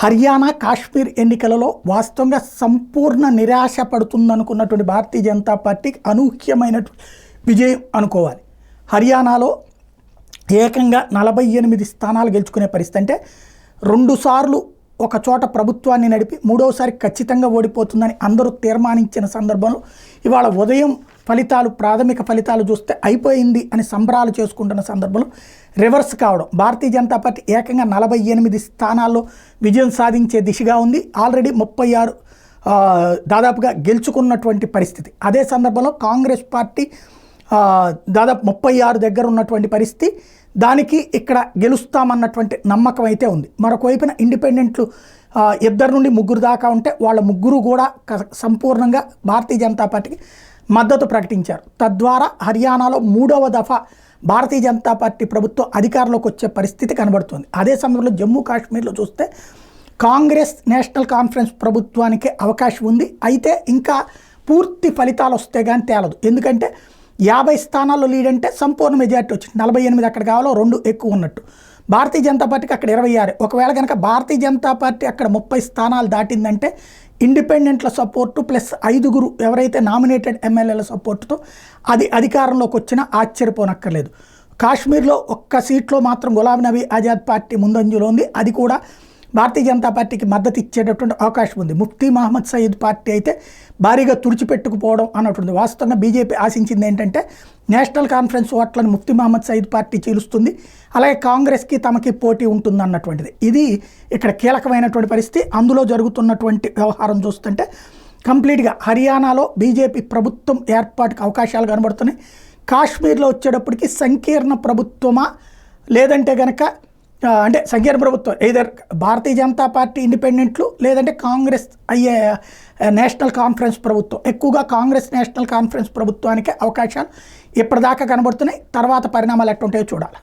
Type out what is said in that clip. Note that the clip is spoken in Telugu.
హర్యానా కాశ్మీర్ ఎన్నికలలో వాస్తవంగా సంపూర్ణ నిరాశ పడుతుందనుకున్నటువంటి భారతీయ జనతా పార్టీకి అనూహ్యమైనటువంటి విజయం అనుకోవాలి. హర్యానాలో ఏకంగా 48 స్థానాలు గెలుచుకునే పరిస్థితి. అంటే 2 సార్లు ఒక చోట ప్రభుత్వాన్ని నడిపి మూడోసారి ఖచ్చితంగా ఓడిపోతుందని అందరూ తీర్మానించిన సందర్భంలో ఇవాళ ఉదయం ఫలితాలు, ప్రాథమిక ఫలితాలు చూస్తే అయిపోయింది అని సంబరాలు చేసుకుంటున్న సందర్భంలో రివర్స్ కావడం, భారతీయ జనతా పార్టీ ఏకంగా 48 స్థానాల్లో విజయం సాధించే దిశగా ఉంది. ఆల్రెడీ 36 దాదాపుగా గెలుచుకున్నటువంటి పరిస్థితి. అదే సందర్భంలో కాంగ్రెస్ పార్టీ దాదాపు 36 దగ్గర ఉన్నటువంటి పరిస్థితి. దానికి ఇక్కడ గెలుస్తామన్నటువంటి నమ్మకం అయితే ఉంది. మరొక వైపున ఇండిపెండెంట్లు 2 నుండి 3 దాకా ఉంటే వాళ్ళ ముగ్గురు కూడా సంపూర్ణంగా భారతీయ జనతా పార్టీకి మద్దతు ప్రకటించారు. తద్వారా హర్యానాలో 3వ దఫా భారతీయ జనతా పార్టీ ప్రభుత్వం అధికారంలోకి వచ్చే పరిస్థితి కనబడుతుంది. అదే సమయంలో జమ్మూ కాశ్మీర్లో చూస్తే కాంగ్రెస్ నేషనల్ కాన్ఫరెన్స్ ప్రభుత్వానికి అవకాశం ఉంది. అయితే ఇంకా పూర్తి ఫలితాలు వస్తే కానీ తేలదు. ఎందుకంటే 50 స్థానాల్లో లీడ్ అంటే సంపూర్ణ మెజార్టీ వచ్చింది. 48 అక్కడ కావాలో 2 ఎక్కువ ఉన్నట్టు. భారతీయ జనతా పార్టీకి అక్కడ 26. ఒకవేళ కనుక భారతీయ జనతా పార్టీ అక్కడ 30 స్థానాలు దాటిందంటే ఇండిపెండెంట్ల సపోర్టు ప్లస్ 5 ఎవరైతే నామినేటెడ్ ఎమ్మెల్యేల సపోర్టుతో అది అధికారంలోకి వచ్చినా ఆశ్చర్యపోనక్కర్లేదు. కాశ్మీర్లో 1 సీట్లో మాత్రం గులాం నబీ ఆజాద్ పార్టీ ముందంజలో ఉంది. అది కూడా భారతీయ జనతా పార్టీకి మద్దతు ఇచ్చేటటువంటి అవకాశం ఉంది. ముఫ్తీ మహమ్మద్ సయీద్ పార్టీ అయితే భారీగా తుడిచిపెట్టుకుపోవడం అన్నటువంటి. వాస్తవంగా బీజేపీ ఆశించింది ఏంటంటే నేషనల్ కాన్ఫరెన్స్ ఓట్లను ముఫ్తీ మహమ్మద్ సయీద్ పార్టీ చీలుస్తుంది, అలాగే కాంగ్రెస్కి తమకి పోటీ ఉంటుంది అన్నటువంటిది. ఇది ఇక్కడ కీలకమైనటువంటి పరిస్థితి. అందులో జరుగుతున్నటువంటి వ్యవహారం చూస్తుంటే కంప్లీట్గా హర్యానాలో బీజేపీ ప్రభుత్వం ఏర్పాటుకు అవకాశాలు కనబడుతున్నాయి. కాశ్మీర్లో వచ్చేటప్పటికి సంకీర్ణ ప్రభుత్వమా లేదంటే కనుక అంటే సంకీర్ణ ప్రభుత్వం either భారతీయ జనతా పార్టీ ఇండిపెండెంట్లు లేదంటే కాంగ్రెస్ అయ్యే నేషనల్ కాన్ఫరెన్స్ ప్రభుత్వం. ఎక్కువగా కాంగ్రెస్ నేషనల్ కాన్ఫరెన్స్ ప్రభుత్వానికి అవకాశాలు ఇప్పటిదాకా కనబడుతున్నాయి. తర్వాత పరిణామాలు ఎట్టుంటాయో చూడాలి.